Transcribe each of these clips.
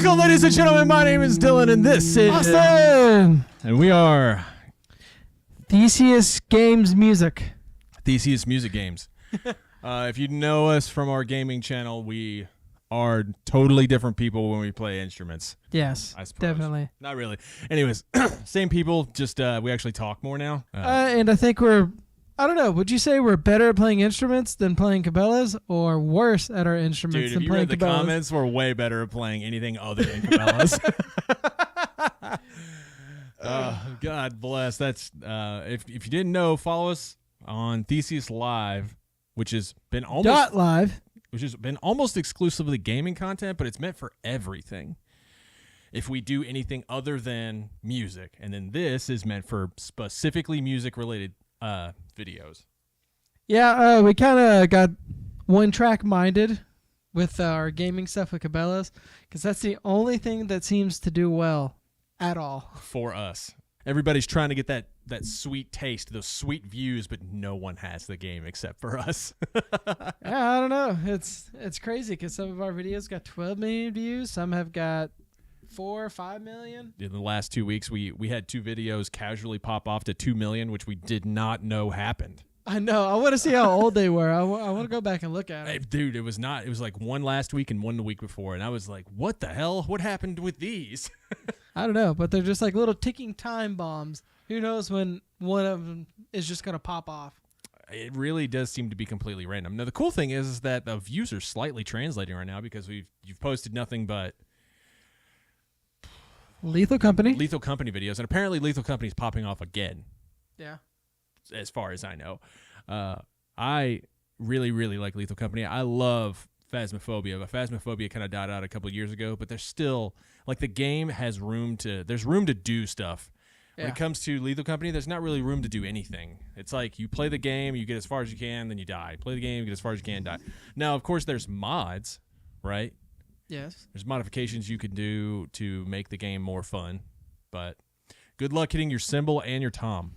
Welcome, ladies and gentlemen. My name is Dylan, and this is Austin! And we are Theseus Games Music. Theseus Music Games. If you know us from our gaming channel, we are totally different people when we play instruments. Yes, I suppose. definitely. Not really. Anyways, same people, just we actually talk more now. And I think I don't know, would you say we're better at playing instruments than playing Cabela's, or worse at our instruments Dude, than if you playing read the Cabela's? comments, we're way better at playing anything other than Cabela's. God bless. That's if you didn't know, follow us on Theseus Live, which has been almost exclusively gaming content, but it's meant for everything. If we do anything other than music, and then this is meant for specifically music related videos. Yeah, we kind of got one-track minded with our gaming stuff with Cabela's, because that's the only thing that seems to do well at all. For us. Everybody's trying to get that sweet taste, those sweet views, but no one has the game except for us. Yeah, I don't know. It's crazy because some of our videos got 12 million views. Some have got 4 or 5 million. In the last 2 weeks, we had 2 videos casually pop off to 2 million, which we did not know happened. I know. I want to see how old they were. I want to go back and look at it. Dude, it was like one last week and one the week before, and I was like, what the hell? What happened with these? I don't know, but they're just like little ticking time bombs. Who knows when one of them is just going to pop off? It really does seem to be completely random. Now, the cool thing is that the views are slightly translating right now because you've posted nothing but Lethal Company videos, and apparently Lethal Company's popping off again. Yeah. As far as I know. I really, really like Lethal Company. I love Phasmophobia, but Phasmophobia kind of died out a couple of years ago, but there's still, like, the game has there's room to do stuff. Yeah. When it comes to Lethal Company, there's not really room to do anything. It's like you play the game, you get as far as you can, then you die. Play the game, you get as far as you can, die. Now, of course, there's mods, right? Yes. There's modifications you can do to make the game more fun, but good luck hitting your cymbal and your tom.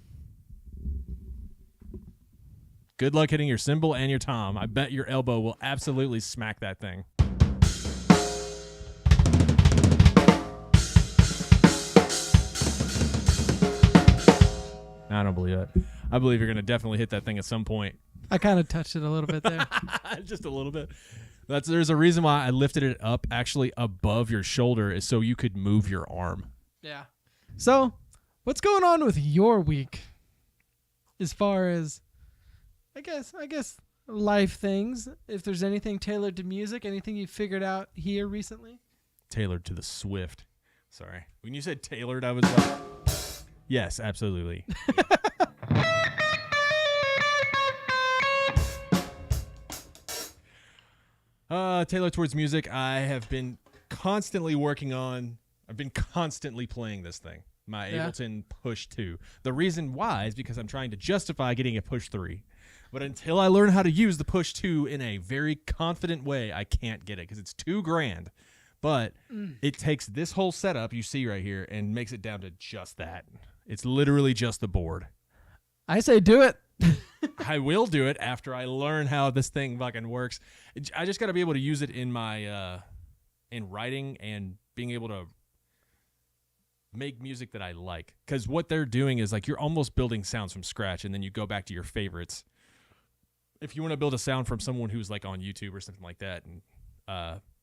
Good luck hitting your cymbal and your tom. I bet your elbow will absolutely smack that thing. I don't believe it. I believe you're going to definitely hit that thing at some point. I kind of touched it a little bit there. Just a little bit. There's a reason why I lifted it up actually above your shoulder is so you could move your arm. Yeah. So, what's going on with your week? As far as, I guess life things. If there's anything tailored to music, anything you figured out here recently? Tailored to the Swift. Sorry. When you said tailored, I was like, yes, absolutely. Tailored towards music, I've been constantly playing this thing, my Ableton Push 2. The reason why is because I'm trying to justify getting a Push 3. But until I learn how to use the Push 2 in a very confident way, I can't get it because it's $2,000. But it takes this whole setup you see right here and makes it down to just that. It's literally just the board. I say do it. I will do it after I learn how this thing fucking works. I just got to be able to use it in my in writing and being able to make music that I like. Because what they're doing is like you're almost building sounds from scratch, and then you go back to your favorites. If you want to build a sound from someone who's like on YouTube or something like that, and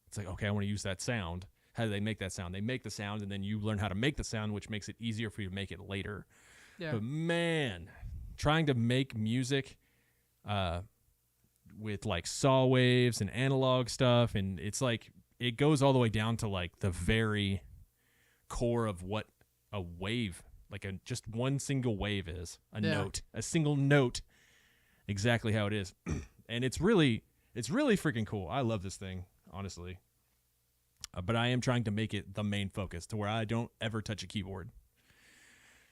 it's like, okay, I want to use that sound. How do they make that sound? They make the sound, and then you learn how to make the sound, which makes it easier for you to make it later. Yeah. But man, trying to make music with like saw waves and analog stuff, and it's like it goes all the way down to like the very core of what a wave, like just one single wave is, note, a single note, exactly how it is. And it's really freaking cool. I love this thing, honestly. But I am trying to make it the main focus to where I don't ever touch a keyboard.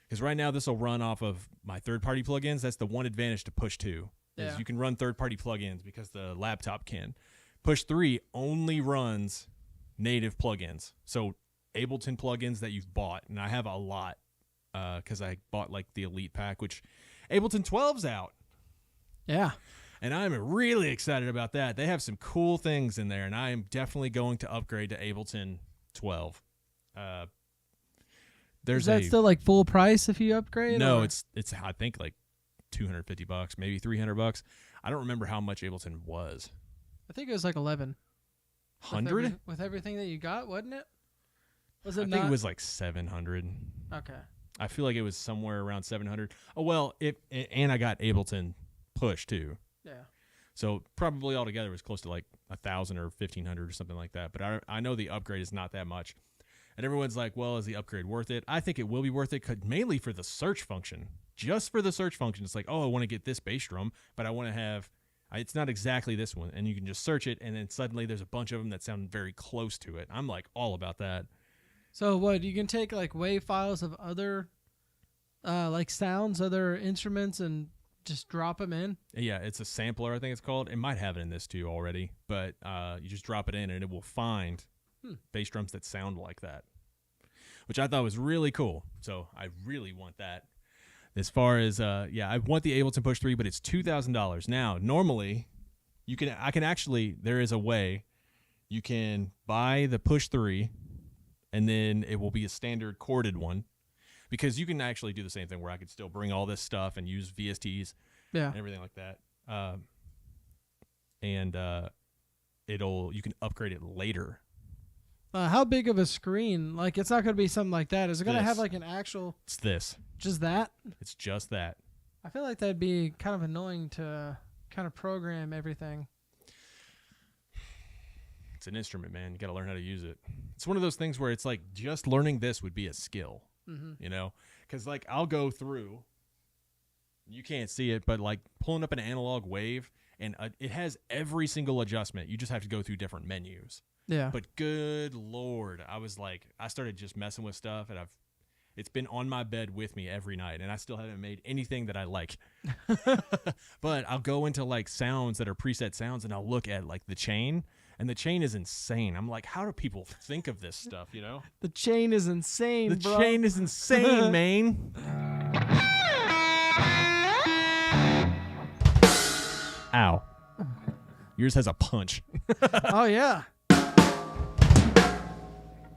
Because right now this will run off of my third-party plugins. That's the one advantage to Push 2. Is you can run third-party plugins because the laptop can. Push 3 only runs native plugins. So Ableton plugins that you've bought, and I have a lot because I bought like the Elite Pack, which Ableton 12's out. Yeah. And I'm really excited about that. They have some cool things in there, and I am definitely going to upgrade to Ableton 12. Is There's that still like full price if you upgrade? no, or? it's I think like $250, maybe $300. I don't remember how much Ableton was. I think it was like 11. 100? With everything that you got, wasn't it? Was it I not? think it was like 700. Okay. I feel like it was somewhere around 700. Oh well, and I got Ableton Push too. Yeah. So probably altogether it was close to like 1,000 or 1,500 or something like that. But I know the upgrade is not that much. And everyone's like, well, is the upgrade worth it? I think it will be worth it, mainly for the search function. Just for the search function. It's like, oh, I want to get this bass drum, but I want to have, it's not exactly this one. And you can just search it, and then suddenly there's a bunch of them that sound very close to it. I'm like all about that. So what, you can take like WAV files of other like sounds, other instruments, and just drop them in? Yeah, it's a sampler, I think it's called. It might have it in this too already, but you just drop it in, and it will find bass drums that sound like that, which I thought was really cool. So I really want that. As far as I want the Ableton Push 3, but it's $2,000. Now, normally I can actually, there is a way you can buy the Push 3 and then it will be a standard corded one, because you can actually do the same thing where I could still bring all this stuff and use VSTs and everything like that. You can upgrade it later. How big of a screen? Like, it's not going to be something like that. Is it going to have like an actual? It's this. Just that? It's just that. I feel like that'd be kind of annoying to kind of program everything. It's an instrument, man. You got to learn how to use it. It's one of those things where it's like just learning this would be a skill, you know? Because like I'll go through, you can't see it, but like pulling up an analog wave, and it has every single adjustment. You just have to go through different menus. Yeah. But good Lord, I started just messing with stuff, and it's been on my bed with me every night, and I still haven't made anything that I like. But I'll go into like sounds that are preset sounds, and I'll look at like the chain, and the chain is insane. I'm like, how do people think of this stuff, you know? The chain is insane, bro. The chain is insane, man. Ow. Yours has a punch. Oh, yeah.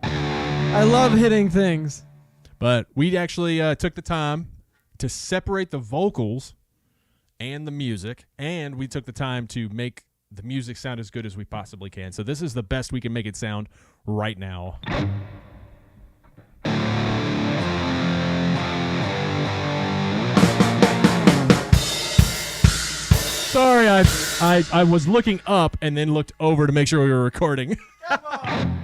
I love hitting things. But we actually took the time to separate the vocals and the music, and we took the time to make the music sound as good as we possibly can. So this is the best we can make it sound right now. Sorry, I was looking up and then looked over to make sure we were recording. Come on.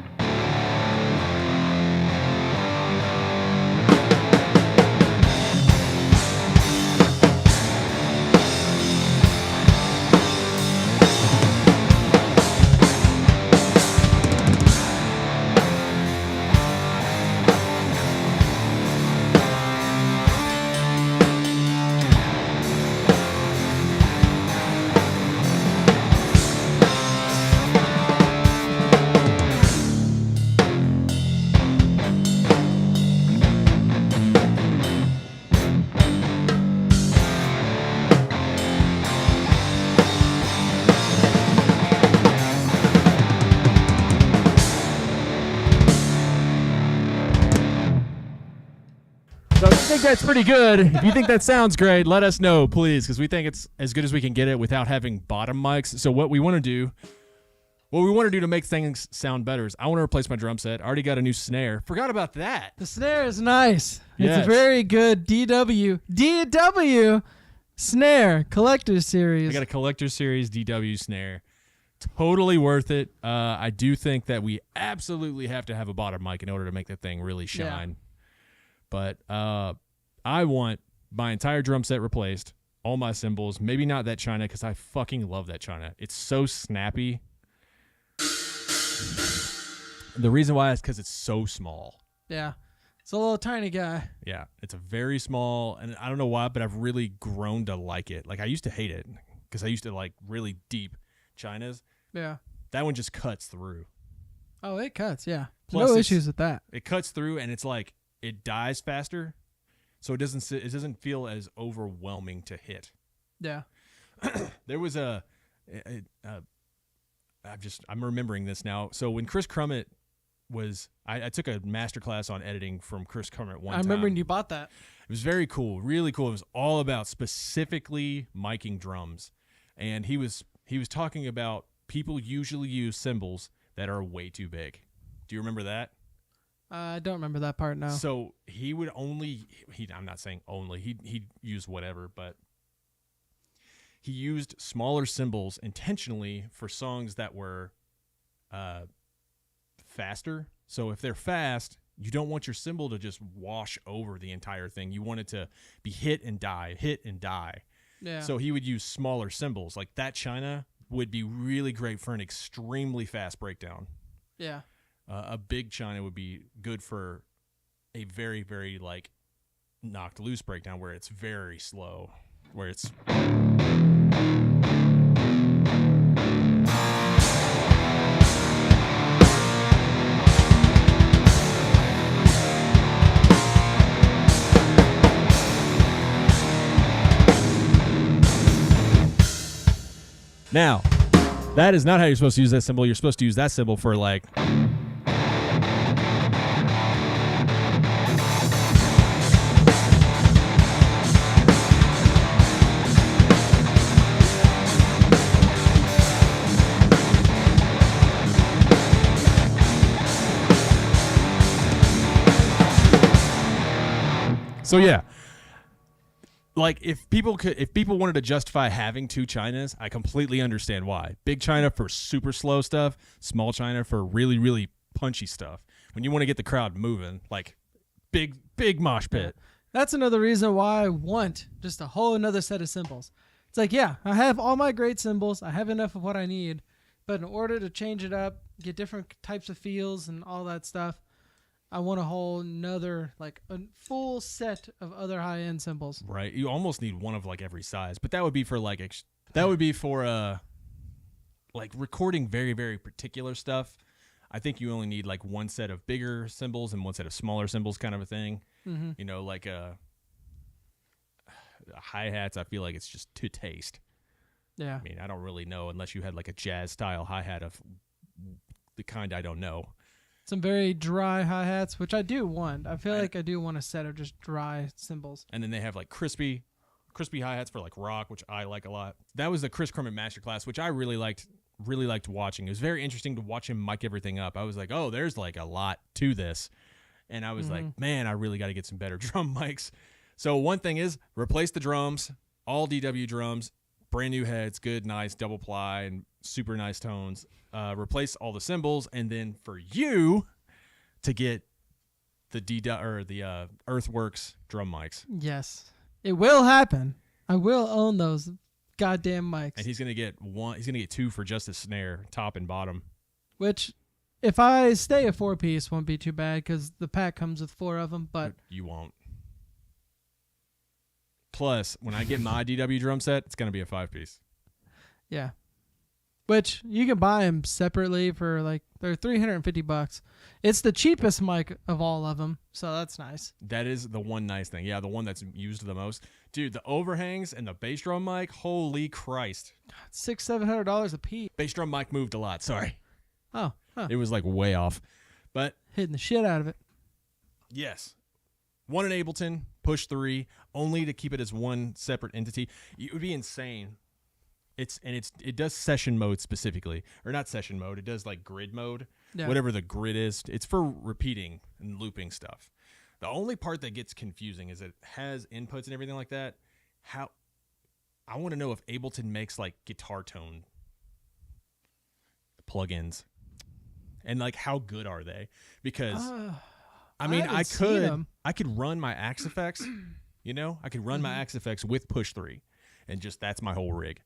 So if you think that's pretty good, if you think that sounds great, let us know, please, because we think it's as good as we can get it without having bottom mics. So what we want to do to make things sound better is I want to replace my drum set. I already got a new snare. Forgot about that. The snare is nice. Yes. It's a very good DW snare collector's series. I got a collector series DW snare. Totally worth it. I do think that we absolutely have to have a bottom mic in order to make that thing really shine. Yeah. But I want my entire drum set replaced, all my cymbals, maybe not that China, because I fucking love that China. It's so snappy. The reason why is because it's so small. Yeah. It's a little tiny guy. Yeah, it's a very small, and I don't know why, but I've really grown to like it. Like, I used to hate it because I used to like really deep Chinas. Yeah. That one just cuts through. Oh, it cuts, yeah. Plus No it's- issues with that. It cuts through, and it's like it dies faster, so it doesn't feel as overwhelming to hit. Yeah. There was I'm remembering this now. So when Chris Crummett was I took a master class on editing from Chris Kermit one I time. remember when you bought that. It was very cool, really cool. It was all about specifically miking drums, and he was talking about people usually use cymbals that are way too big. Do you remember that? I don't remember that part now. So he would only I'm not saying only, he'd use whatever, but he used smaller cymbals intentionally for songs that were faster. So if they're fast, you don't want your cymbal to just wash over the entire thing. You want it to be hit and die. Yeah. So he would use smaller cymbals. Like that China would be really great for an extremely fast breakdown. Yeah. A big China would be good for a very, very like knocked loose breakdown where it's very slow, where it's. Now, that is not how you're supposed to use that cymbal. You're supposed to use that cymbal for like. So yeah, like if people wanted to justify having two Chinas, I completely understand why. Big China for super slow stuff, small China for really, really punchy stuff. When you want to get the crowd moving, like big mosh pit. That's another reason why I want just a whole another set of cymbals. It's like, yeah, I have all my great cymbals. I have enough of what I need. But in order to change it up, get different types of feels and all that stuff, I want a whole nother, like a full set of other high-end cymbals. Right. You almost need one of like every size, but that would be for like, like recording very, very particular stuff. I think you only need like one set of bigger cymbals and one set of smaller cymbals kind of a thing. Mm-hmm. You know, like hi-hats, I feel like it's just to taste. Yeah. I mean, I don't really know unless you had like a jazz style hi-hat of the kind I don't know. Some very dry hi-hats, which I do want. I feel like I do want a set of just dry cymbals. And then they have like crispy hi-hats for like rock, which I like a lot. That was the Chris Kermit masterclass, which I really liked watching. It was very interesting to watch him mic everything up. I was like, oh, there's like a lot to this. And I was like, man, I really got to get some better drum mics. So one thing is replace the drums, all DW drums, brand new heads, good, nice, double ply, and super nice tones. Replace all the cymbals, and then for you to get the Earthworks drum mics. Yes, it will happen. I will own those goddamn mics. And he's gonna get one. He's gonna get two for just a snare, top and bottom. Which, if I stay a 4-piece, won't be too bad because the pack comes with 4 of them. But you won't. Plus, when I get my DW drum set, it's gonna be a 5-piece. Yeah. Which you can buy them separately for like they're $350. It's the cheapest mic of all of them, so that's nice. That is the one nice thing. Yeah, the one that's used the most, dude. The overhangs and the bass drum mic. Holy Christ! $600-700 a piece. Bass drum mic moved a lot. Sorry. Oh, huh. It was like way off, but Hitting the shit out of it. yes, one in Ableton, push 3, only to keep it as one separate entity. It would be insane. It does session mode specifically, or not session mode. It does like grid mode, whatever the grid is. It's for repeating and looping stuff. The only part that gets confusing is it has inputs and everything like that. How I want to know if Ableton makes like guitar tone plugins, and like how good are they? Because I mean, I could run my Axe Effects, you know, I could run my Axe Effects with push 3, and just that's my whole rig.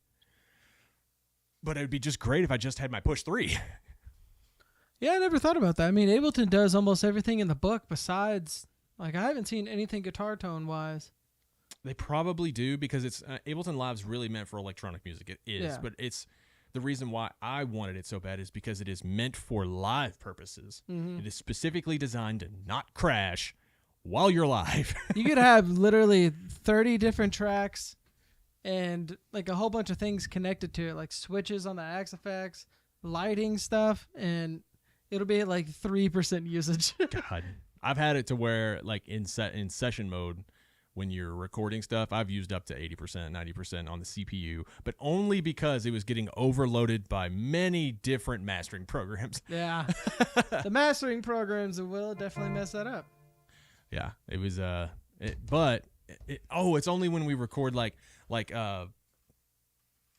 But it would be just great if I just had my push 3. Yeah, I never thought about that. I mean, Ableton does almost everything in the book besides, like, I haven't seen anything guitar tone wise. They probably do because it's Ableton Live's really meant for electronic music. It is, Yeah. but it's the reason why I wanted it so bad is because it is meant for live purposes. Mm-hmm. It is specifically designed to not crash while you're live. You could have literally 30 different tracks and like a whole bunch of things connected to it, like switches on the Axe Effects, lighting stuff, and it'll be at like 3% usage. God, I've had it to where like in session mode, when you're recording stuff, I've used up to 80%, 90% on the CPU, but only because it was getting overloaded by many different mastering programs. Yeah. The mastering programs will definitely mess that up. Yeah, it was it's only when we record like oh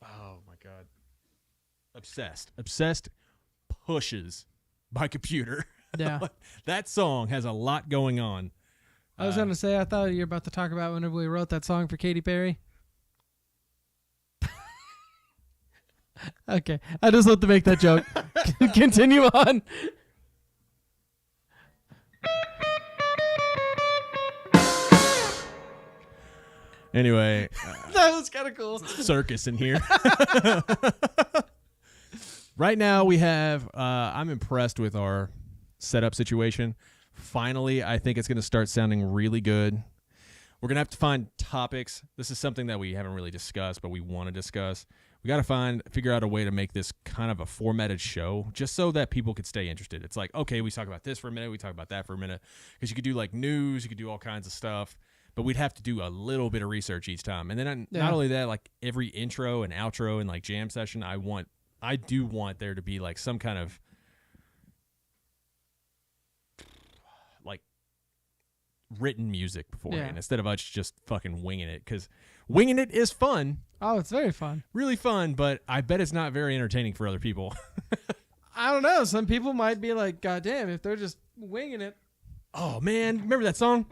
my God. Obsessed pushes by Computer. Yeah. That song has a lot going on. I was going to say, I thought you were about to talk about whenever we wrote that song for Katy Perry. Okay. I just want to make that joke. Continue on. Anyway, That was kind of cool. circus in here. Right now we have I'm impressed with our setup situation. Finally, I think it's going to start sounding really good. We're going to have to find topics. This is something that we haven't really discussed, but we want to discuss. We got to figure out a way to make this kind of a formatted show just so that people could stay interested. It's like, okay, we talk about this for a minute, we talk about that for a minute, because you could do like news, you could do all kinds of stuff, but we'd have to do a little bit of research each time. And then not only that, like every intro and outro and like jam session, I do want there to be like some kind of like written before beforehand instead of us just fucking winging it, because winging it is fun. Oh, it's very fun. Really fun, but I bet it's not very entertaining for other people. I don't know. Some people might be like, God damn, if they're just winging it. Oh, man. Remember that song?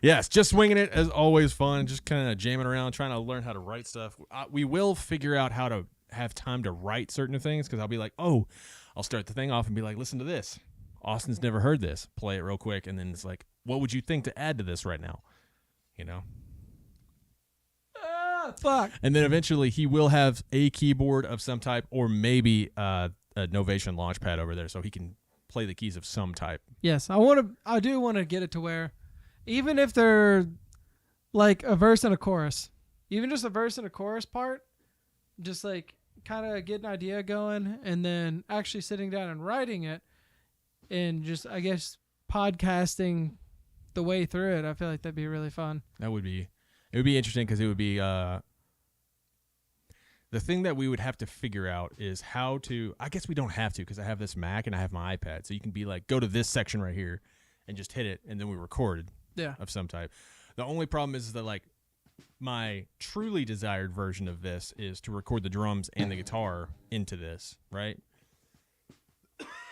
Yes, just winging it is always fun. Just kind of jamming around, trying to learn how to write stuff. We will figure out how to have time to write certain things, because I'll be like, oh, I'll start the thing off and be like, listen to this. Austin's never heard this. Play it real quick, and then it's like, what would you think to add to this right now? You know? Fuck. And then eventually he will have a keyboard of some type, or maybe a Novation Launchpad over there, so he can play the keys of some type. Yes, I do want to get it to where, even if they're like a verse and a chorus, even just a verse and a chorus part, just like kind of get an idea going, and then actually sitting down and writing it, and just, I guess, podcasting the way through it. I feel like that'd be really fun. It would be interesting, because it would be the thing that we would have to figure out is how to. I guess we don't have to, because I have this Mac and I have my iPad, so you can be like, go to this section right here, and just hit it, and then we recorded. Yeah. Of some type. The only problem is that like my truly desired version of this is to record the drums and the guitar into this, right?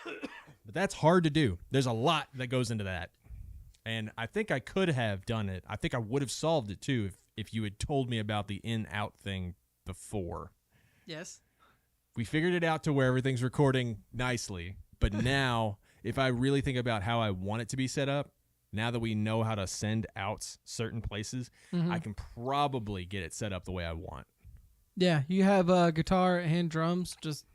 But that's hard to do. There's a lot that goes into that. And I think I could have done it. I think I would have solved it too if you had told me about the in-out thing before. Yes. We figured it out to where everything's recording nicely. But now, if I really think about how I want it to be set up, now that we know how to send out certain places, I can probably get it set up the way I want. Yeah, you have guitar and drums. Just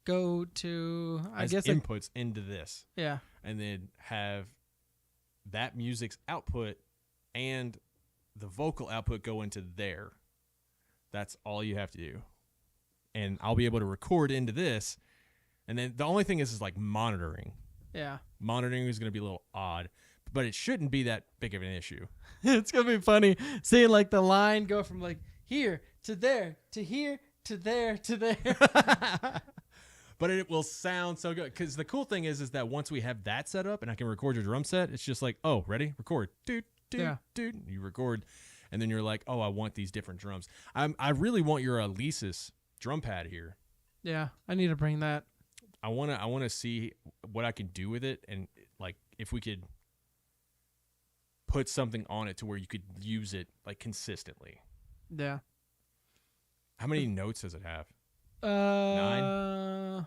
go to, I guess, inputs into this. Yeah. And then have that music's output and the vocal output go into there. That's all you have to do. And I'll be able to record into this. And then the only thing is like monitoring. Yeah. Monitoring is going to be a little odd, but it shouldn't be that big of an issue. It's going to be funny seeing like the line go from like here to there to here to there to there. But it will sound so good, because the cool thing is that once we have that set up and I can record your drum set, it's just like, oh, ready? Record. Dude. You record, and then you're like, oh, I want these different drums. I really want your Alesis drum pad here. Yeah, I need to bring that. I want to see what I can do with it, and like if we could put something on it to where you could use it like consistently. Yeah. How many notes does it have? 9?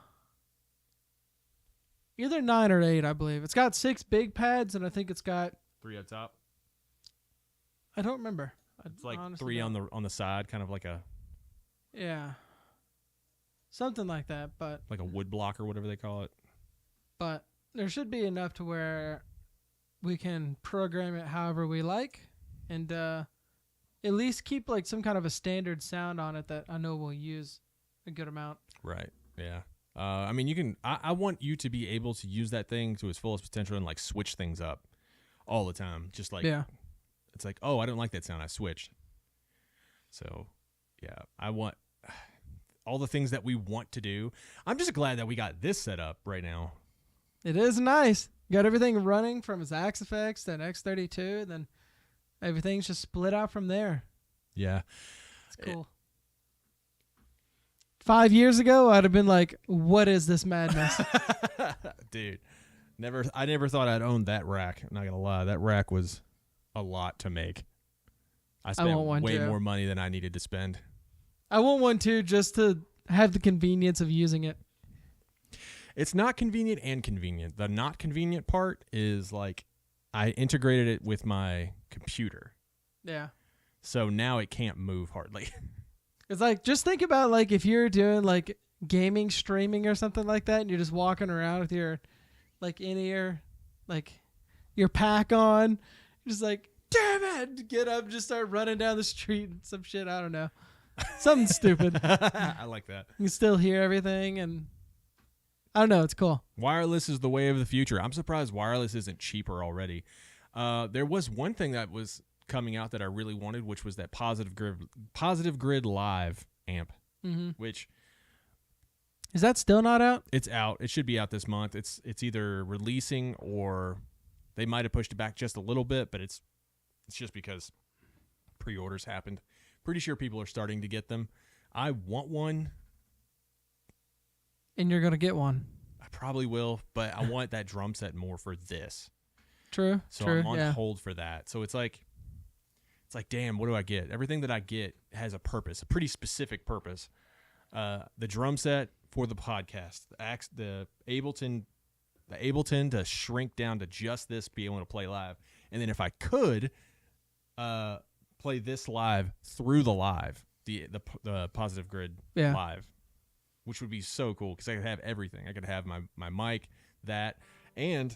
Either 9 or 8, I believe. It's got 6 big pads, and I think it's got 3 up top. I don't remember. It's like 3 on the side, kind of like a. Yeah. something like that. But like a wood block or whatever they call it. there should be enough to where we can program it however we like, and at least keep like some kind of a standard sound on it that I know we'll use a good amount. Right. Yeah. I mean, you can. I want you to be able to use that thing to its fullest potential and like switch things up all the time. Just like, it's like, oh, I don't like that sound. I switched. So, yeah, I want all the things that we want to do. I'm just glad that we got this set up right now. It is nice. Got everything running from his Axe Effects to an X32, then everything's just split out from there. Yeah. It's cool. 5 years ago, I'd have been like, what is this madness? Dude, I never thought I'd own that rack. I'm not going to lie. That rack was a lot to make. I spent want one way too. more money than I needed to spend. I want one too, just to have the convenience of using it. It's not convenient and convenient. The not convenient part is like I integrated it with my computer. Yeah. So now it can't move hardly. It's like, just think about like if you're doing like gaming streaming or something like that and you're just walking around with your like in-ear, like your pack on, you're just like, damn it, get up, just start running down the street and some shit, I don't know. Something stupid. I like that. You can still hear everything, and I don't know, it's cool. Wireless is the way of the future. I'm surprised wireless isn't cheaper already. There was one thing that was coming out that I really wanted, which was that Positive Grid Live amp, which is that still not out? it's out. It should be out this month. It's either releasing or they might have pushed it back just a little bit, but it's just because pre-orders happened. Pretty sure people are starting to get them. I want one. And you're gonna get one. I probably will, but I want that drum set more for this. True. So true, I'm on yeah. hold for that. So it's like, damn, what do I get? Everything that I get has a purpose, a pretty specific purpose. The drum set for the podcast, the Ableton to shrink down to just this, be able to play live, and then if I could, play this live through the live, the Positive Grid live, which would be so cool because I could have everything. I could have my mic, that, and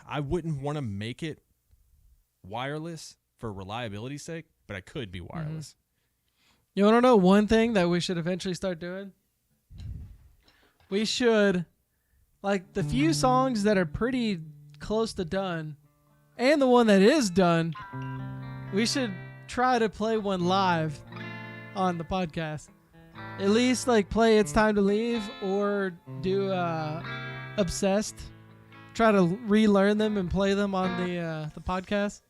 I wouldn't want to make it wireless for reliability's sake, but I could be wireless. You want to know one thing that we should eventually start doing? We should, like, the few songs that are pretty close to done, and the one that is done, we should try to play one live on the podcast. At least, like, play It's Time to Leave or do Obsessed. Try to relearn them and play them on the podcast.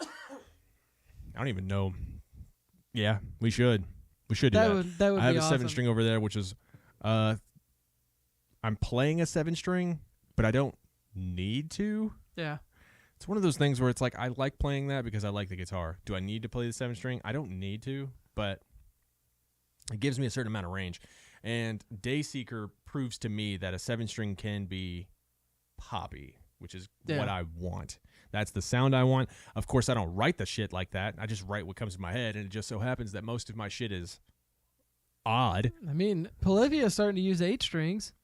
I don't even know. Yeah, we should. We should do that. That would I have be a awesome. 7-string over there, which is, I'm playing a 7-string, but I don't need to. Yeah. It's one of those things where it's like I like playing that because I like the guitar. Do I need to play the 7-string? I don't need to, but it gives me a certain amount of range. And Dayseeker proves to me that a 7-string can be poppy, which is what I want. That's the sound I want. Of course, I don't write the shit like that. I just write what comes to my head, and it just so happens that most of my shit is odd. I mean, Polyphia is starting to use 8-strings,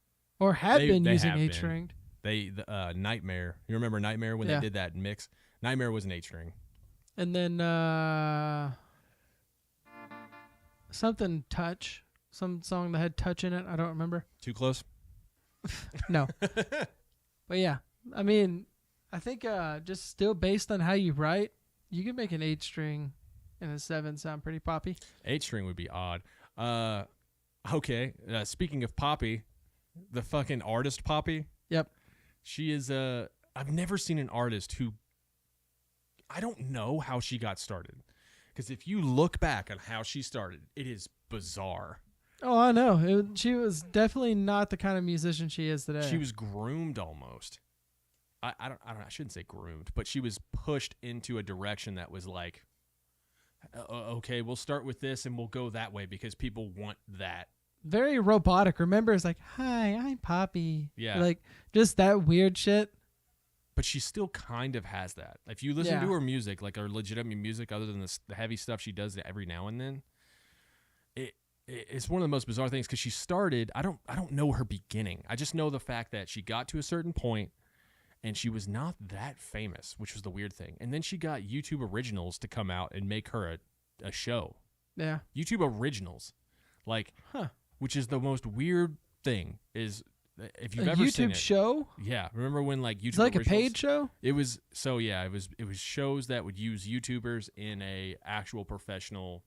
or have been using 8-stringed. Nightmare. You remember Nightmare when they did that mix? Nightmare was an 8-string. And then something Touch. Some song that had Touch in it. I don't remember. Too close? No. But yeah, I mean, I think just still based on how you write, you can make an 8-string and a 7 sound pretty poppy. 8-string would be odd. Okay. Speaking of poppy, the fucking artist Poppy. Yep. She is I've never seen an artist who, I don't know how she got started. Because if you look back on how she started, it is bizarre. Oh, I know. She was definitely not the kind of musician she is today. She was groomed almost. I shouldn't say groomed, but she was pushed into a direction that was like, okay, we'll start with this and we'll go that way because people want that. Very robotic. Remember, it's like, hi, I'm Poppy. Yeah. Like, just that weird shit. But she still kind of has that. If you listen to her music, like her legitimate music, other than the heavy stuff she does every now and then, it's one of the most bizarre things because she started. I don't know her beginning. I just know the fact that she got to a certain point and she was not that famous, which was the weird thing. And then she got YouTube Originals to come out and make her a show. Yeah. YouTube Originals, like, which is the most weird thing. Is if you've ever seen YouTube it, show? yeah. Remember when like YouTube? It's like Originals, a paid show. It was It was shows that would use YouTubers in a actual professional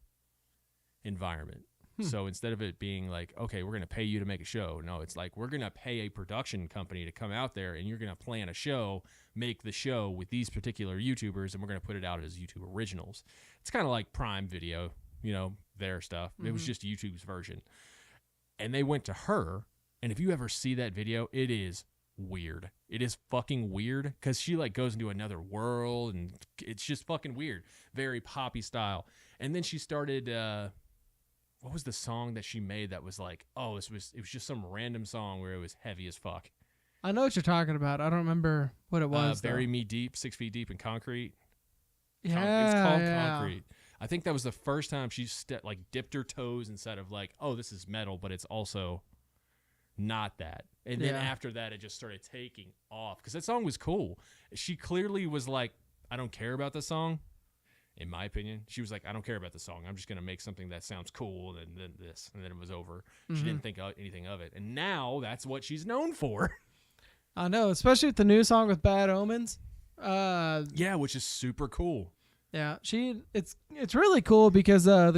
environment. So instead of it being like, okay, we're going to pay you to make a show, no, it's like we're going to pay a production company to come out there and you're going to plan a show, make the show with these particular YouTubers, and we're going to put it out as YouTube Originals. It's kind of like Prime Video, their stuff. It was just YouTube's version. And they went to her, and if you ever see that video, it is weird. It is fucking weird because she like goes into another world, and it's just fucking weird. Very poppy style. And then she started... what was the song that she made that was like, it was just some random song where it was heavy as fuck. I know what you're talking about. I don't remember what it was. Bury Me Deep, 6 Feet Deep in Concrete. Yeah, it was called Concrete. I think that was the first time she dipped her toes inside of like, oh, this is metal, but it's also not that. And then after that, it just started taking off because that song was cool. She clearly was like, I don't care about the song. In my opinion, she was like, I don't care about the song. I'm just going to make something that sounds cool, and then this, and then it was over. She didn't think anything of it. And now that's what she's known for. I know, especially with the new song with Bad Omens. Yeah, which is super cool. Yeah, it's really cool because the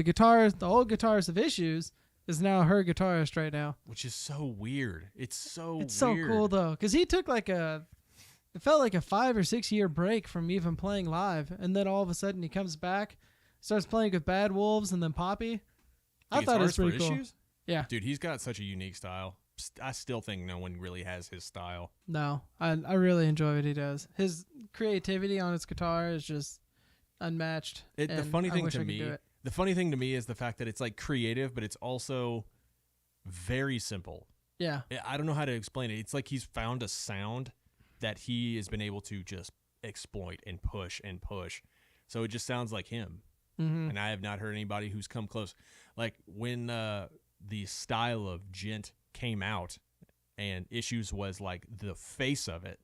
old guitarist of Issues is now her guitarist right now. Which is so weird. It's weird. so Cool, though, because he took it felt like a 5 or 6 year break from even playing live, and then all of a sudden he comes back, starts playing with Bad Wolves and then Poppy. I thought it was pretty cool. Issues? Yeah, dude, he's got such a unique style. I still think no one really has his style. No, I really enjoy what he does. His creativity on his guitar is just unmatched. The funny thing to me is the fact that it's like creative, but it's also very simple. Yeah, I don't know how to explain it. It's like he's found a sound that he has been able to just exploit and push and push. So it just sounds like him. And I have not heard anybody who's come close. Like when the style of Gent came out and Issues was like the face of it,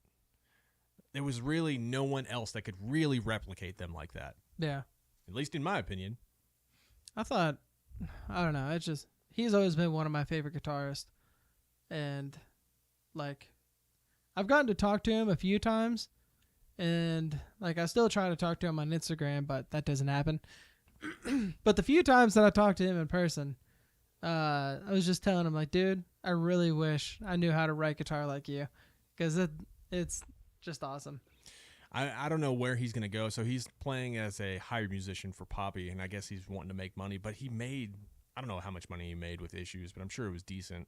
there was really no one else that could really replicate them like that. Yeah. At least in my opinion. I don't know. It's just, he's always been one of my favorite guitarists. And like, I've gotten to talk to him a few times, and like I still try to talk to him on Instagram, but that doesn't happen. But the few times that I talked to him in person, I was just telling him like, dude, I really wish I knew how to write guitar like you, because it's just awesome. I don't know where he's going to go. So he's playing as a hired musician for Poppy, and I guess he's wanting to make money, but I don't know how much money he made with Issues, but I'm sure it was decent.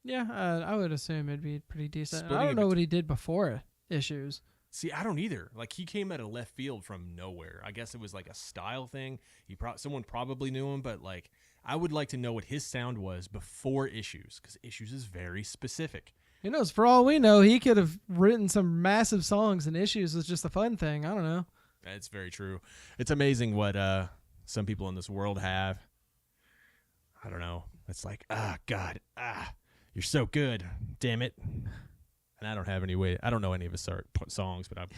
Yeah, I would assume it'd be pretty decent. I don't know what he did before Issues. See, I don't either. Like, he came out of left field from nowhere. I guess it was like a style thing. Someone probably knew him, but like, I would like to know what his sound was before Issues, because Issues is very specific. Who knows? For all we know, he could have written some massive songs, and Issues was just a fun thing. I don't know. That's very true. It's amazing what some people in this world have. I don't know. It's like, God, you're so good, damn it. And I don't have any way. I don't know any of his songs, but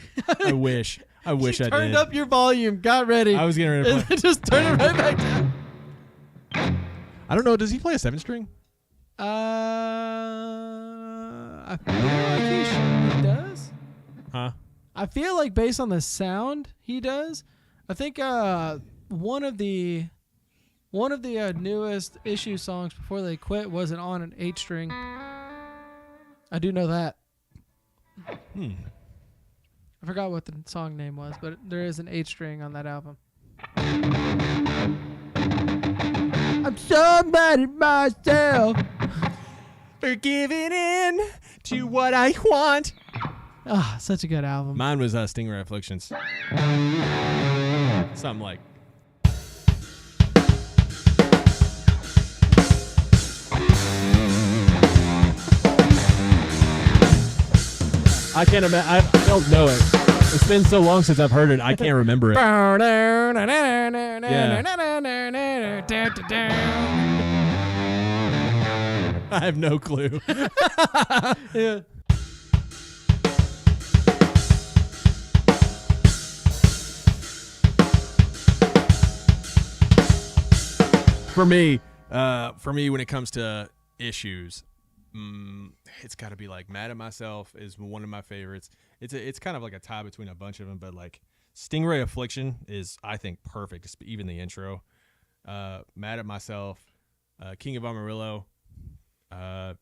I wish I did. Turned up your volume, got ready. I was getting ready to play. Just turn it right back down. I don't know. Does he play a 7-string? I feel like he does. Huh? I feel like based on the sound, he does. I think one of the newest Issue songs before they quit wasn't on an 8-string. I do know that. I forgot what the song name was, but there is an 8-string on that album. I'm so mad at myself for giving in to what I want. Ah, such a good album. Mine was Stingray Afflictions. Something like. I can't imagine. I don't know it. It's been so long since I've heard it. I can't remember it. Yeah. I have no clue. Yeah. For me, when it comes to issues, it's got to be like "Mad at Myself" is one of my favorites. It's kind of like a tie between a bunch of them, but like "Stingray Affliction" is, I think, perfect. Even the intro. "Mad at Myself," "King of Amarillo." There's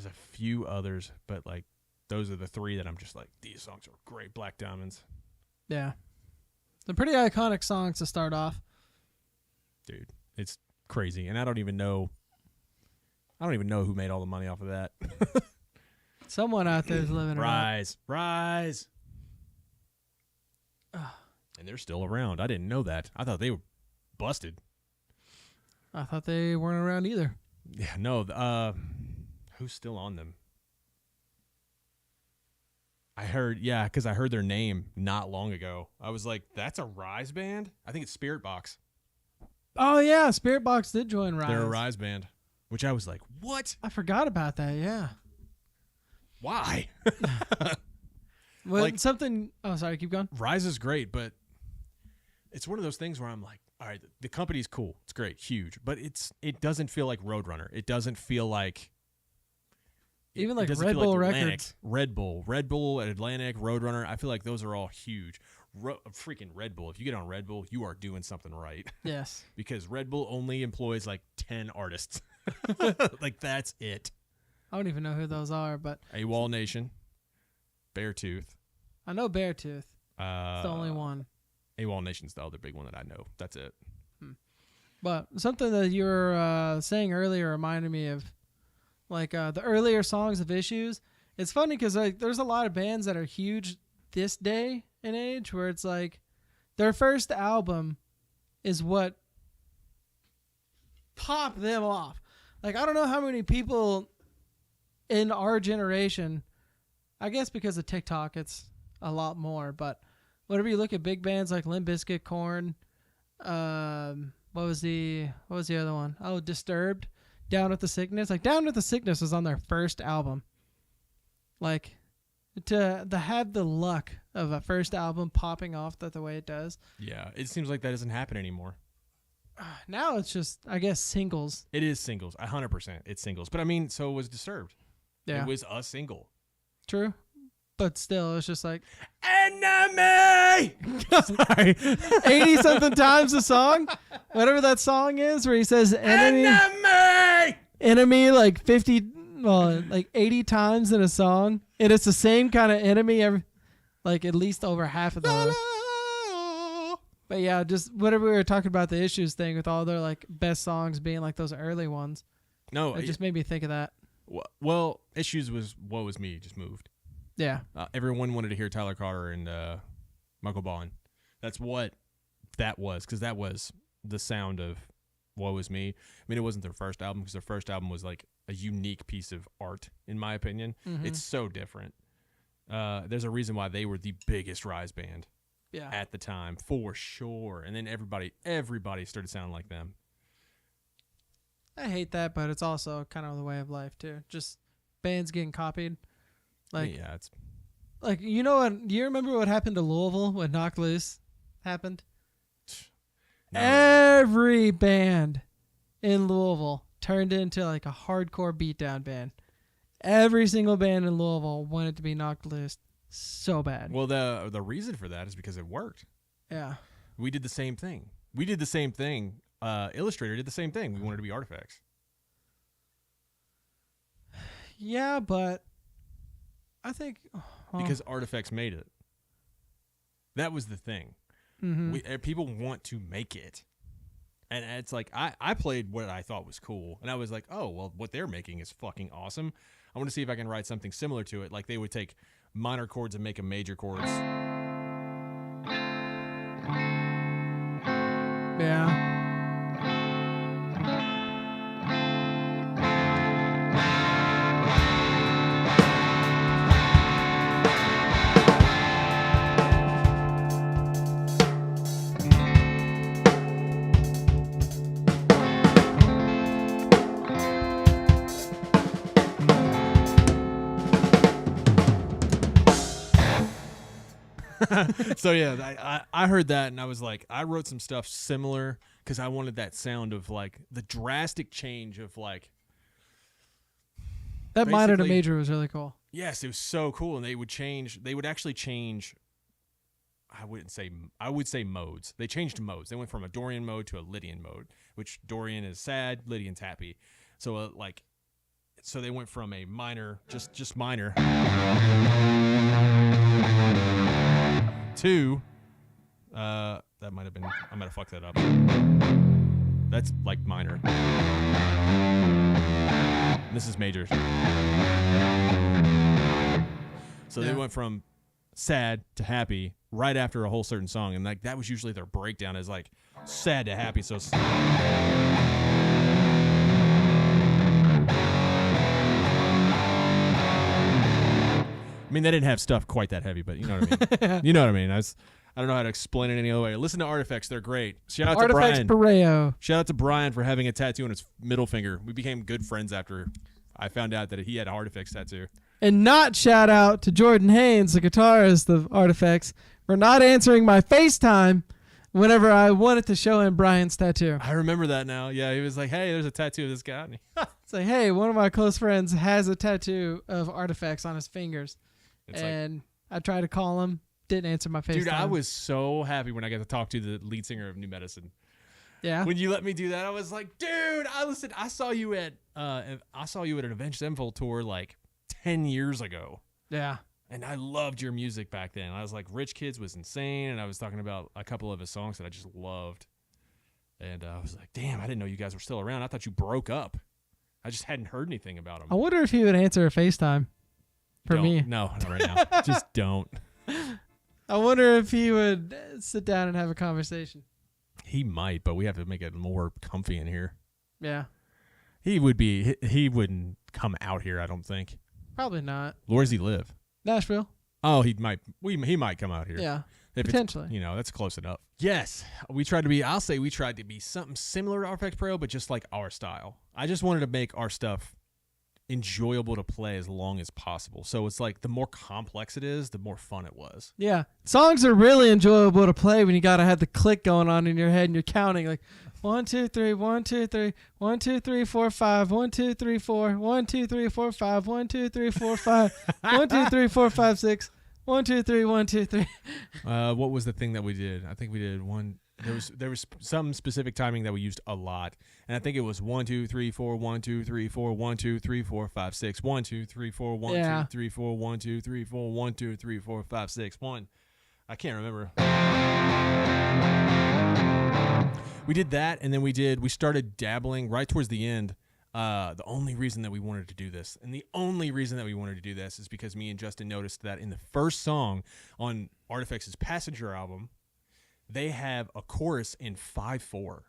a few others, but like those are the three that I'm just like, these songs are great. Black Diamonds. Yeah. They're pretty iconic songs to start off. Dude, it's crazy. And I don't even know who made all the money off of that. Someone out there is living Rise. And they're still around. I didn't know that. I thought they were busted. I thought they weren't around either. Yeah, no. Who's still on them? I heard, because I heard their name not long ago. I was like, that's a Rise band? I think it's Spirit Box. Oh, yeah. Spirit Box did join Rise. They're a Rise band, which I was like, what? I forgot about that, yeah. Why? Well, like- something... Oh, sorry. Keep going. Rise is great, but it's one of those things where I'm like, all right, the company's cool. It's great, huge, but it doesn't feel like Roadrunner. It doesn't feel like... Even like doesn't Red feel Bull Atlantic. Records. Red Bull, Atlantic, Roadrunner. I feel like those are all huge. Freaking Red Bull. If you get on Red Bull, you are doing something right. Yes. Because Red Bull only employs like 10 artists. Like that's it. I don't even know who those are, but AWOL Nation, Beartooth. I know Beartooth. It's The the only one. AWOL Nation's the other big one that I know. That's it. But something that you were saying earlier reminded me of like the earlier songs of Issues. It's funny because like there's a lot of bands that are huge this day and age where it's like their first album is what popped them off. Like I don't know how many people in our generation, I guess because of TikTok it's a lot more, but whenever you look at big bands like Limp Bizkit, Korn, what was the other one? Oh, Disturbed, Down with the Sickness. Like Down with the Sickness was on their first album. Like to have the luck of a first album popping off the way it does. Yeah, it seems like that doesn't happen anymore. Now it's just, I guess, singles. It is singles. 100%. It's singles. But I mean, so was Disturbed. Yeah, It was a single. true. But still, it's just like Enemy! Sorry. 80 something times a song, whatever that song is, where he says enemy like 50, like 80 times in a song, and it's the same kind of enemy like at least over half of those. But yeah, just whatever we were talking about the Issues thing with all their like best songs being like those early ones, No, it just made me think of that. well, Issues was Woe Was Me just moved. Yeah, Everyone wanted to hear Tyler Carter and Michael Bolin. That's what that was, because that was the sound of Woe Was Me. I mean, it wasn't their first album, because their first album was like a unique piece of art, in my opinion. Mhm. It's so different. There's a reason why they were the biggest Rise band yeah. at the time, for sure. And then everybody started sounding like them. I hate that, but it's also kind of the way of life too. Just bands getting copied. Like, Yeah, it's like you know what? Do you remember what happened to Louisville when Knocked Loose happened? no, Every band in Louisville turned into like a hardcore beatdown band. Every single band in Louisville wanted to be Knocked Loose so bad. well, the reason for that is because it worked. Yeah. We did the same thing. Illustrator did the same thing. We wanted to be Artifacts. Yeah, but I think Because Artifacts made it. That was the thing. mhm. People want to make it. And it's like, I played what I thought was cool. And I was like, oh, well, what they're making is fucking awesome. I want to see if I can write something similar to it. Like they would take minor chords and make them major chords. Yeah. So yeah, I heard that and I was like, I wrote some stuff similar because I wanted that sound of like the drastic change of like. That minor to Basically- major was really cool. Yes, it was so cool, and they would actually change. I would say modes. They changed modes. They went from a Dorian mode to a Lydian mode, which Dorian is sad, Lydian's happy. So so they went from a minor, just minor, to that might have been. I might have fucked that up. That's like minor. This is major. So they Yeah. went from sad to happy right after a whole certain song, and like that was usually their breakdown is like sad to happy. So I mean, they didn't have stuff quite that heavy, but you know what I mean. You know what I mean. I don't know how to explain it any other way. Listen to Artifacts; they're great. Shout out Artifacts to Brian. Pareo. Shout out to Brian for having a tattoo on his middle finger. We became good friends after I found out that he had an Artifacts tattoo. And not shout out to Jordan Haynes, the guitarist of Artifacts, for not answering my FaceTime whenever I wanted to show him Brian's tattoo. I remember that now. Yeah, he was like, "Hey, there's a tattoo of this guy." It's like, hey, one of my close friends has a tattoo of Artifacts on his fingers. It's like, And I tried to call him, didn't answer my FaceTime. dude, I was so happy when I got to talk to the lead singer of New Medicine. Yeah. When you let me do that, I was like, dude, I saw you at an Avenged Sevenfold tour like 10 years ago. Yeah. And I loved your music back then. I was like, Rich Kids was insane, and I was talking about a couple of his songs that I just loved. And I was like, damn, I didn't know you guys were still around. I thought you broke up. I just hadn't heard anything about him. I wonder if he would answer a FaceTime for Don't. me. No, not right now. Just don't. I wonder if he would sit down and have a conversation. He might, but we have to make it more comfy in here. Yeah. He wouldn't come out here, I don't think. Probably not. Where does he live? Nashville. Oh, he might come out here. Yeah. If Potentially. It's, that's close enough. Yes. We tried to be something similar to Artifacts Pro, but just like our style. I just wanted to make our stuff enjoyable to play as long as possible. So it's like the more complex it is, the more fun it was. Yeah. Songs are really enjoyable to play when you got to have the click going on in your head and you're counting like 1, 2, 3, 1, 2, 3, 1, 2, 3, 4, 5, 1, 2, 3, 4, 1, 2, 3, 4, 5, 1, 2, 3, 4, 5, 1, 2, 3, 4, 5, 6, 1, 2, 3, 1, 2, 3. What was the thing that we did? I think we did one. There was some specific timing that we used a lot, and I think it was 1 2 3 4 1 2 3 4 1 2 3 4 5 6 1 2 3 4 1 Yeah. 2 3 4 1 2 3 4 1 2 3 4 5 6 1. I can't remember. We did that, and then we started dabbling right towards the end. The only reason that we wanted to do this, and the only reason that we wanted to do this, is because me and Justin noticed that in the first song on Artifacts' Passenger album, they have a chorus in 5/4.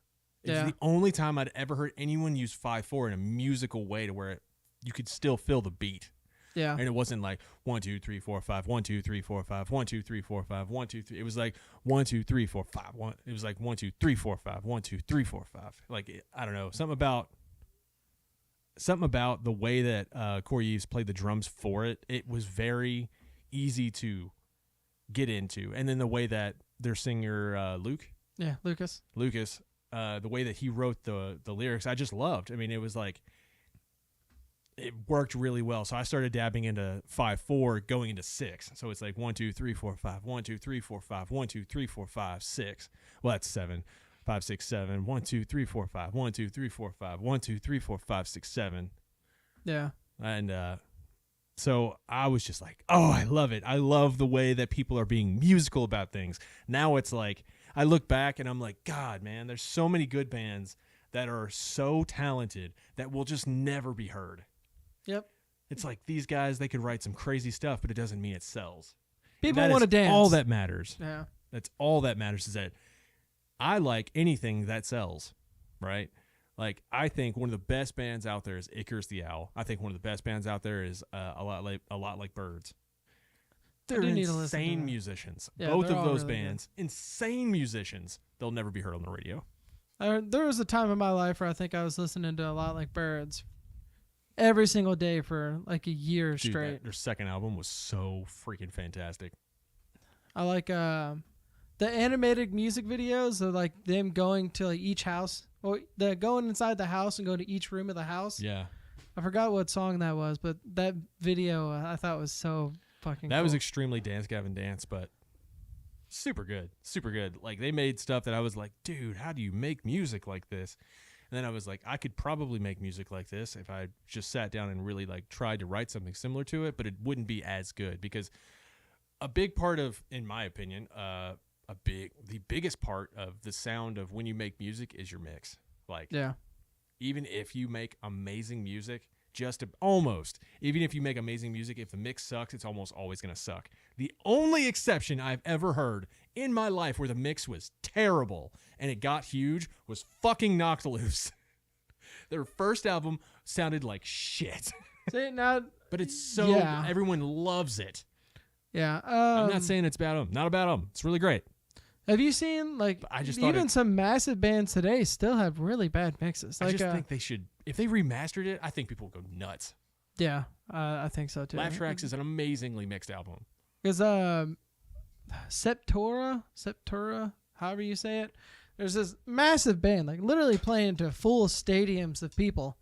It's Yeah. the only time I'd ever heard anyone use 5/4 in a musical way to where you could still feel the beat. Yeah. And it wasn't like 1 2 3 4 5 1 2 3 4 5 1 2 3 4 5 1 2 3. It was like 1 2 3 4 5 1. It was like 1 2 3 4 5 1 2 3 4 5. Like I don't know, something about the way that Corey Eves played the drums for it. It was very easy to get into, and then the way that their singer Lucas, the way that he wrote the lyrics, I just loved. I mean, it was like it worked really well. So I started dabbing into 5/4, going into 6. So it's like 1 2 3 4 5 1 2 3 4 5 1 2 3 4 5 6. Well, that's 7 5 6 7 1 2 3 4 5 1 2 3 4 5 1 2 3 4 5 6 7. Yeah. And so I was just like, oh, I love it. I love the way that people are being musical about things. Now it's like, I look back and I'm like, God, man, there's so many good bands that are so talented that will just never be heard. Yep. It's like these guys, they could write some crazy stuff, but it doesn't mean it sells. People That want to is dance. all that matters. Yeah. That's all that matters, is that I like anything that sells, right? Like, I think one of the best bands out there is Icarus the Owl. I think one of the best bands out there is a lot like Birds. They're do need to listen to insane that. musicians. Yeah, Both they're of all those really good. bands, insane musicians. They'll never be heard on the radio. There was a time in my life where I think I was listening to a lot like Birds every single day for like a year Dude, straight. their second album was so freaking fantastic. I like the animated music videos of like them going to like each house, or the going inside the house and going to each room of the house. Yeah. I forgot what song that was, but that video I thought was so fucking That cool. was extremely Dance Gavin Dance, but super good. Super good. Like, they made stuff that I was like, dude, how do you make music like this? And then I was like, I could probably make music like this if I just sat down and really like tried to write something similar to it, but it wouldn't be as good, because a big part of, in my opinion, the biggest part of the sound of when you make music is your mix. Like, yeah. even if you make amazing music, even if you make amazing music, if the mix sucks, it's almost always going to suck. The only exception I've ever heard in my life where the mix was terrible and it got huge was fucking Knocked Loose. Their first album sounded like shit. See, now, But it's so, Yeah. everyone loves it. yeah. I'm not saying it's bad album. Not a bad album. It's really great. Have you seen like I just thought even some massive bands today still have really bad mixes? Like, I just think they should, if they remastered it, I think people would go nuts. yeah, I think so too. Laugh Tracks is an amazingly mixed album. Because Septura, however you say it, there's this massive band, like literally playing to full stadiums of people,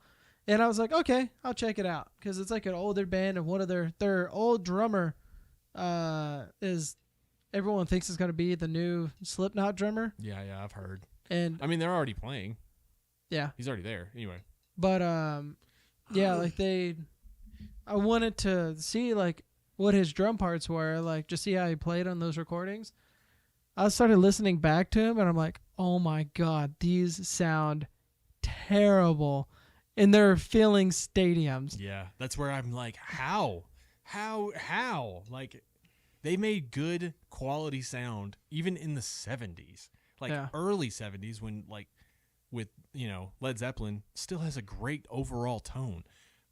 and I was like, okay, I'll check it out, because it's like an older band, and one of their old drummer is everyone thinks is going to be the new Slipknot drummer, Yeah, I've heard. and I mean, they're already playing. yeah, He's already there. Anyway. but yeah, like I wanted to see like what his drum parts were, like just see how he played on those recordings. I started listening back to him, and I'm like, oh my god, these sound terrible, and they're filling stadiums. Yeah, that's where I'm like, how? Like, they made good quality sound even in the 70s, like Yeah. early 70s, when like with Led Zeppelin still has a great overall tone.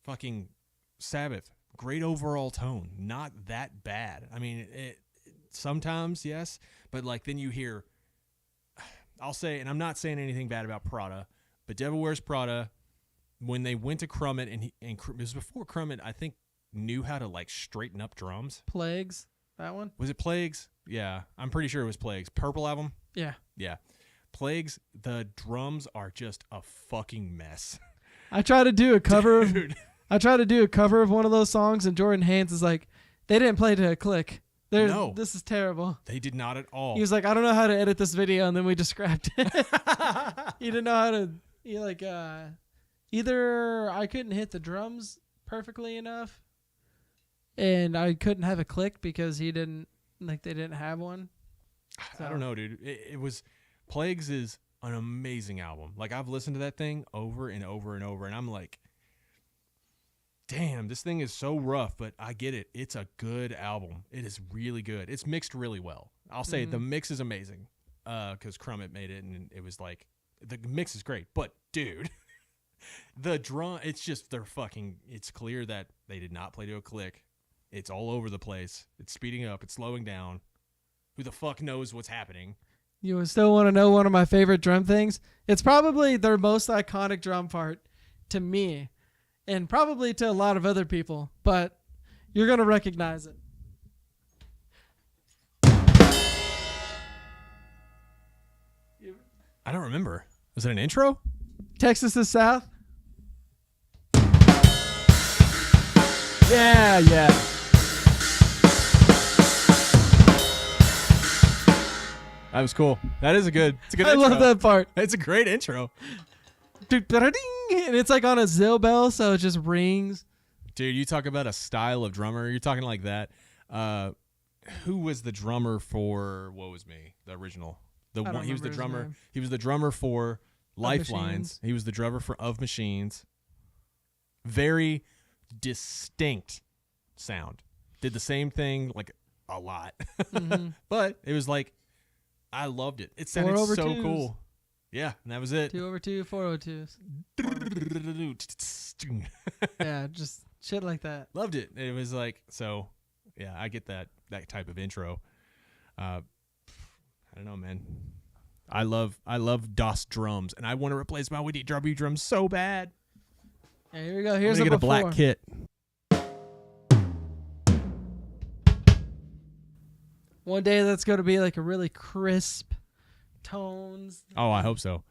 Fucking Sabbath, great overall tone, not that bad. I mean, it sometimes, yes, but like then you hear, I'll say, and I'm not saying anything bad about Prada, but Devil Wears Prada, when they went to Crummett, and it was before Crummett, I think, knew how to like straighten up drums. Plagues, that one? Was it Plagues? Yeah, I'm pretty sure it was Plagues. Purple Album? Yeah. Yeah. Plagues, the drums are just a fucking mess. I tried to do a cover of, Dude. I tried to do a cover of one of those songs, and Jordan Haynes is like, they didn't play to a click. No. This is terrible. They did not at all. He was like, I don't know how to edit this video, and then we just scrapped it. He didn't know how to. He like either I couldn't hit the drums perfectly enough, and I couldn't have a click because they didn't have one. I don't know, dude. It was Plagues is an amazing album. Like, I've listened to that thing over and over and over, and I'm like, damn, this thing is so rough, but I get it. It's a good album. It is really good. It's mixed really well. I'll say the mix is amazing, because Crummett made it, and it was like, the mix is great. But, dude, the drum, it's just, it's clear that they did not play to a click. It's all over the place. It's speeding up. It's slowing down. Who the fuck knows what's happening? You still want to know one of my favorite drum things? It's probably their most iconic drum part to me, and probably to a lot of other people, but you're going to recognize it. I don't remember. Was it an intro? Texas is South. Yeah. That was cool. That is it's a good I intro. love that part. It's a great intro. And it's like on a Zill bell, so it just rings. Dude, you talk about a style of drummer. You're talking like that. Who was the drummer for Woe Is Me, the original? The I don't one he was the remember his drummer. name. He was the drummer for Lifelines. Machines. He was the drummer for Of Machines. Very distinct sound. Did the same thing like a lot. But it was like, I loved it. It sounded so 4/2s. cool. Yeah, and that was it. 2/2, 4/2s. Yeah, just shit like that. Loved it. It was like, so yeah, I get that type of intro. I don't know, man. I love DOS drums, and I want to replace my Winnie W drums so bad. Yeah, here we go. Here's I'm a gonna get before. a black kit. One day that's going to be like a really crisp tones. Oh, I hope so.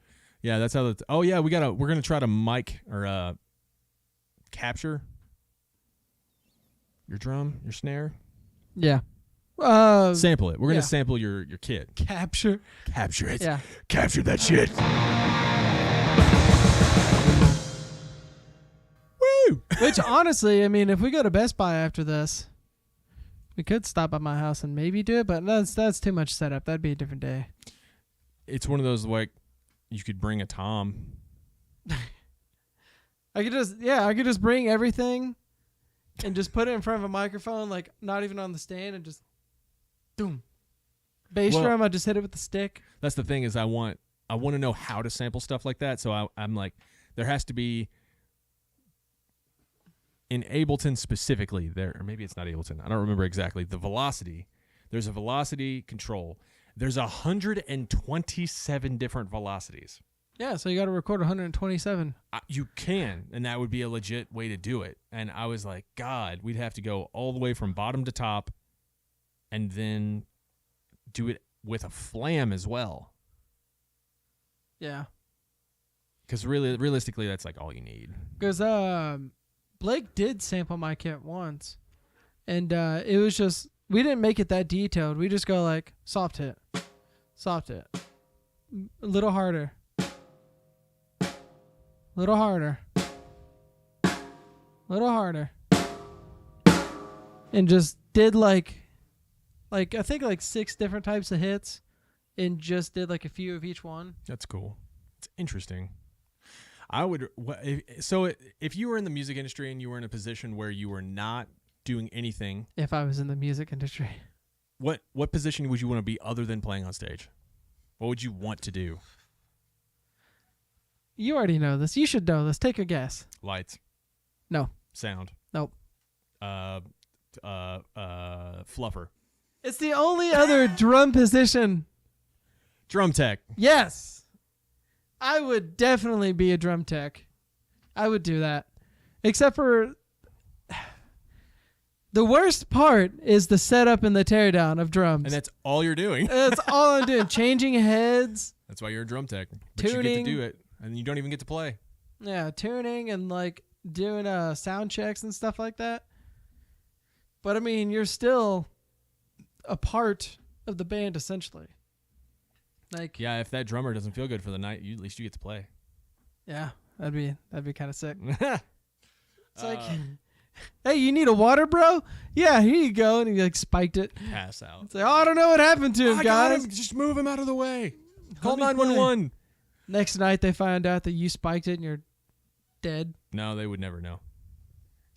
Yeah, that's how. Oh yeah, we're gonna try to mic or capture your drum, your snare. Yeah. Sample it. We're gonna yeah. sample your kit. Capture it. Yeah. Capture that shit. Woo! Which honestly, I mean, if we go to Best Buy after this, we could stop at my house and maybe do it, but that's too much setup. That'd be a different day. It's one of those like you could bring a tom. I could just bring everything and just put it in front of a microphone, like not even on the stand, and just boom. Bass drum, I just hit it with the stick. That's the thing is I want to know how to sample stuff like that. So I'm like, there has to be in Ableton specifically there, or maybe it's not Ableton. I don't remember exactly. The velocity. There's a velocity control. There's 127 different velocities. Yeah, so you got to record 127. You can, and that would be a legit way to do it. And I was like, God, we'd have to go all the way from bottom to top and then do it with a flam as well. Yeah. Because realistically, that's like all you need. Because Blake did sample my kit once, and it was just, we didn't make it that detailed. We just go like, soft hit, a little harder, and just did like I think like 6 different types of hits, and just did like a few of each one. That's cool. It's interesting. I would if you were in the music industry and you were in a position where you were not doing anything. If I was in the music industry, what position would you want to be other than playing on stage? What would you want to do? You already know this. You should know this. Take a guess. Lights. No. Sound. Nope. Fluffer. It's the only other drum position. Drum tech. Yes. I would definitely be a drum tech. I would do that. Except for the worst part is the setup and the teardown of drums. And that's all you're doing. That's all I'm doing. Changing heads. That's why you're a drum tech. But tuning. You get to do it. And you don't even get to play. Yeah, tuning and like doing sound checks and stuff like that. But I mean, you're still a part of the band essentially. Like, yeah, if that drummer doesn't feel good for the night, at least you get to play. Yeah, that'd be kind of sick. It's like, hey, you need a water, bro? Yeah, here you go. And he like spiked it. Pass out. It's like, oh, I don't know what happened to him, I guys. got him. Just move him out of the way. Call 911. Next night they find out that you spiked it and you're dead. No, they would never know.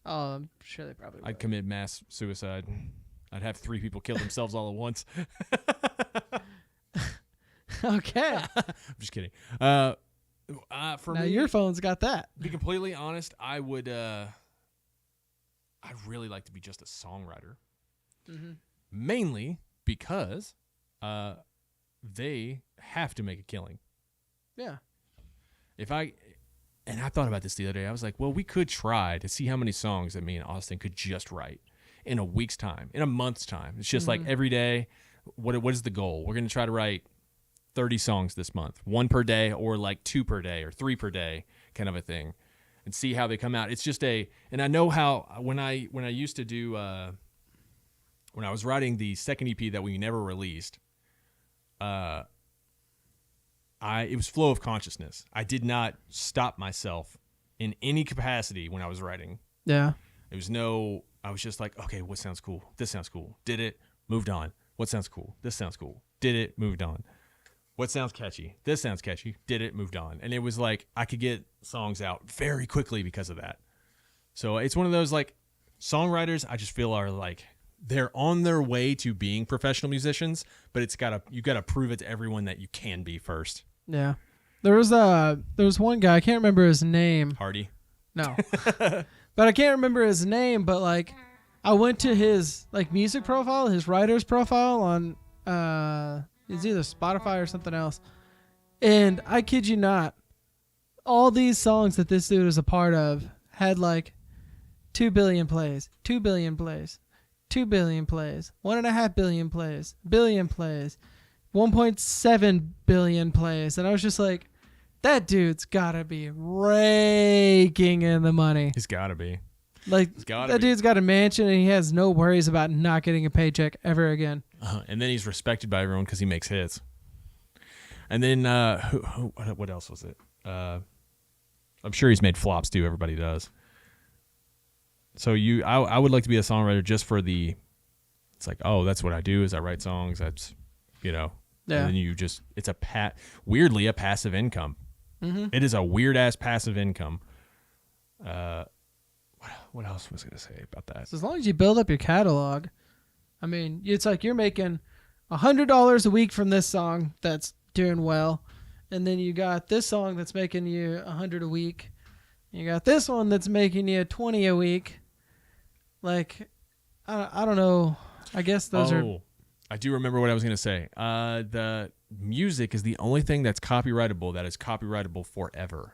Oh, I'm sure they probably would. I'd commit mass suicide. I'd have 3 people kill themselves all at once. Okay. I'm just kidding. For now me, your phone's got that. To be completely honest, I would. I'd really like to be just a songwriter, mainly because they have to make a killing. Yeah. And I thought about this the other day. I was like, well, we could try to see how many songs that me and Austin could just write in a week's time, in a month's time. It's just like every day. What is the goal? We're going to try to write 30 songs this month, 1 per day, or like 2 per day or 3 per day, kind of a thing, and see how they come out. It's just and I know how when I used to do when I was writing the second EP that we never released, it was flow of consciousness. I did not stop myself in any capacity when I was writing. Yeah. It was I was just like, okay, what sounds cool? This sounds cool. Did it, moved on. What sounds cool? This sounds cool. Did it, moved on. What sounds catchy? This sounds catchy. Did it, moved on. And it was like I could get songs out very quickly because of that. So it's one of those like songwriters I just feel are like they're on their way to being professional musicians, but you gotta prove it to everyone that you can be first. Yeah. There was one guy, I can't remember his name. Hardy. No. But I can't remember his name, but like I went to his like music profile, his writer's profile on it's either Spotify or something else. And I kid you not, all these songs that this dude is a part of had like 2 billion plays, 2 billion plays, 2 billion plays, 1.5 billion plays, billion plays, 1.7 billion plays. And I was just like, that dude's got to be raking in the money. He's got to be. Like, that dude's got a mansion and he has no worries about not getting a paycheck ever again. And then he's respected by everyone because he makes hits. And then, what else was it? I'm sure he's made flops too. Everybody does. So I would like to be a songwriter just for it's like, oh, that's what I do is I write songs. That's, Yeah. And then it's weirdly a passive income. Mm-hmm. It is a weird ass passive income. What else was I going to say about that? So as long as you build up your catalog, I mean, it's like you're making $100 a week from this song that's doing well, and then you got this song that's making you $100 a week. You got this one that's making you $20 a week. Like, I don't know. I guess those are. I do remember what I was going to say. The music is the only thing that's copyrightable that is copyrightable forever.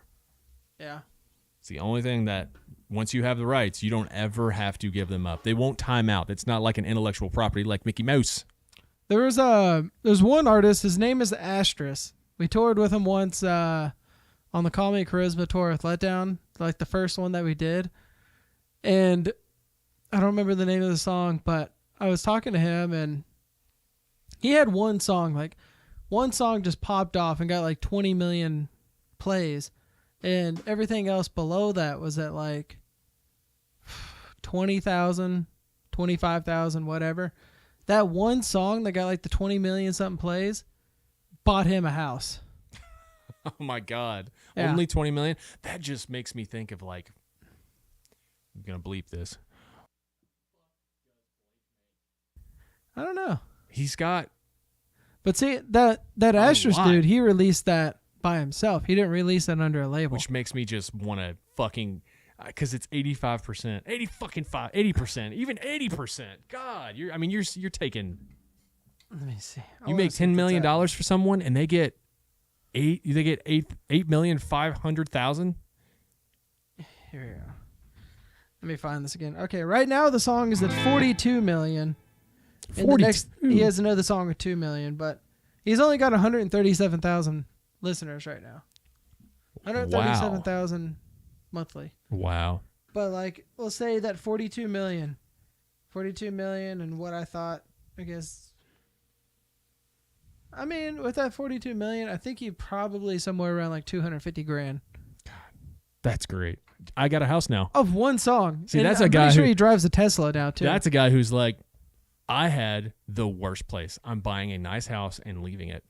Yeah. It's the only thing that once you have the rights, you don't ever have to give them up. They won't time out. It's not like an intellectual property like Mickey Mouse. There's one artist. His name is Asterisk. We toured with him once on the Call Me Charisma tour with Letdown, like the first one that we did. And I don't remember the name of the song, but I was talking to him and he had one song just popped off and got like 20 million plays. And everything else below that was at like 20,000, 25,000, whatever. That one song that got like the 20 million something plays bought him a house. Oh my God. Yeah. Only 20 million? That just makes me think of like, I'm going to bleep this. I don't know. He's got. But see, that Asterisk dude, he released that by himself. He didn't release that under a label. Which makes me just want to fucking, because it's 85%, 80%, even 80%. God, you're taking. Let me see. You make $10 million for someone, and they get eight. They get 8,500,000. Here we go. Let me find this again. Okay, right now the song is at 42 million. 42. He has another song with 2 million, but he's only got 137,000 listeners right now. 137,000 monthly. Wow. But like, we'll say that 42 million and what I thought, I guess. I mean, with that 42 million, I think he probably somewhere around like 250 grand. God, that's great. I got a house now. Of one song. See, and that's I'm a guy pretty sure who he drives a Tesla now too. That's a guy who's like, I had the worst place. I'm buying a nice house and leaving it.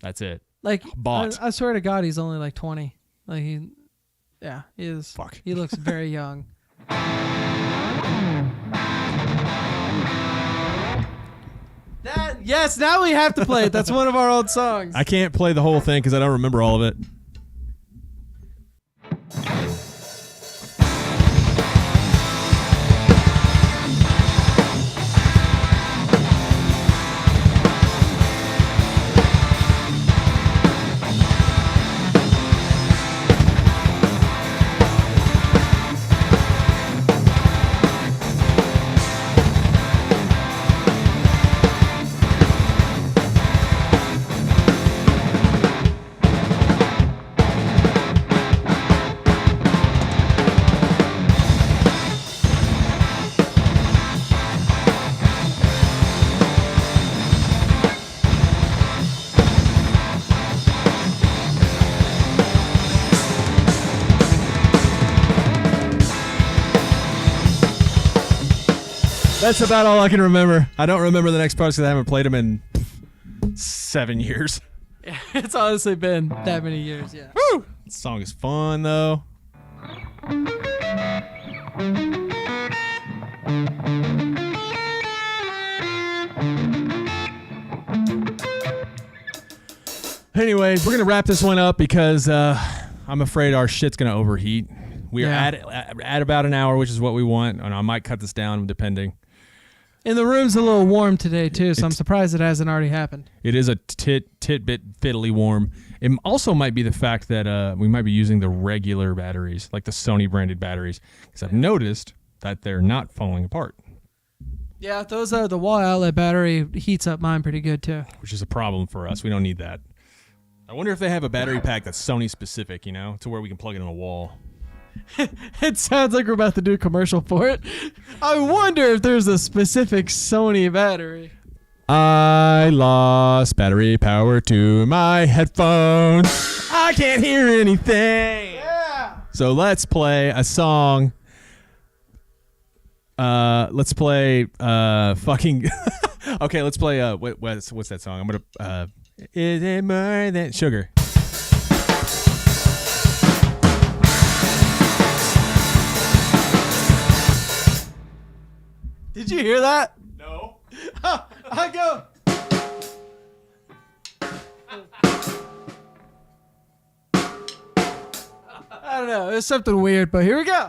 That's it. Like, bought. I swear to God, he's only like 20. Like he is. Fuck. He looks very young. Yes, now we have to play it. That's one of our old songs. I can't play the whole thing because I don't remember all of it. That's about all I can remember. I don't remember the next parts because I haven't played them in 7 years. It's honestly been that many years, yeah. Woo! This song is fun, though. Anyways, we're going to wrap this one up because I'm afraid our shit's going to overheat. We are at about an hour, which is what we want. And I might cut this down depending. And the room's a little warm today, too, so I'm surprised it hasn't already happened. It is a tidbit fiddly warm. It also might be the fact that we might be using the regular batteries, like the Sony branded batteries, because I've noticed that they're not falling apart. Yeah, those are the wall outlet battery heats up mine pretty good too. which is a problem for us. We don't need that. I wonder if they have a battery pack that's Sony specific, to where we can plug it in a wall. It sounds like we're about to do a commercial for it. I wonder if there's a specific Sony battery. I lost battery power to my headphones. I can't hear anything. Yeah. So let's play a song. Let's play fucking. Okay, let's play what's that song? I'm gonna is it more than sugar? Did you hear that? No. I go. I don't know. It's something weird, but here we go.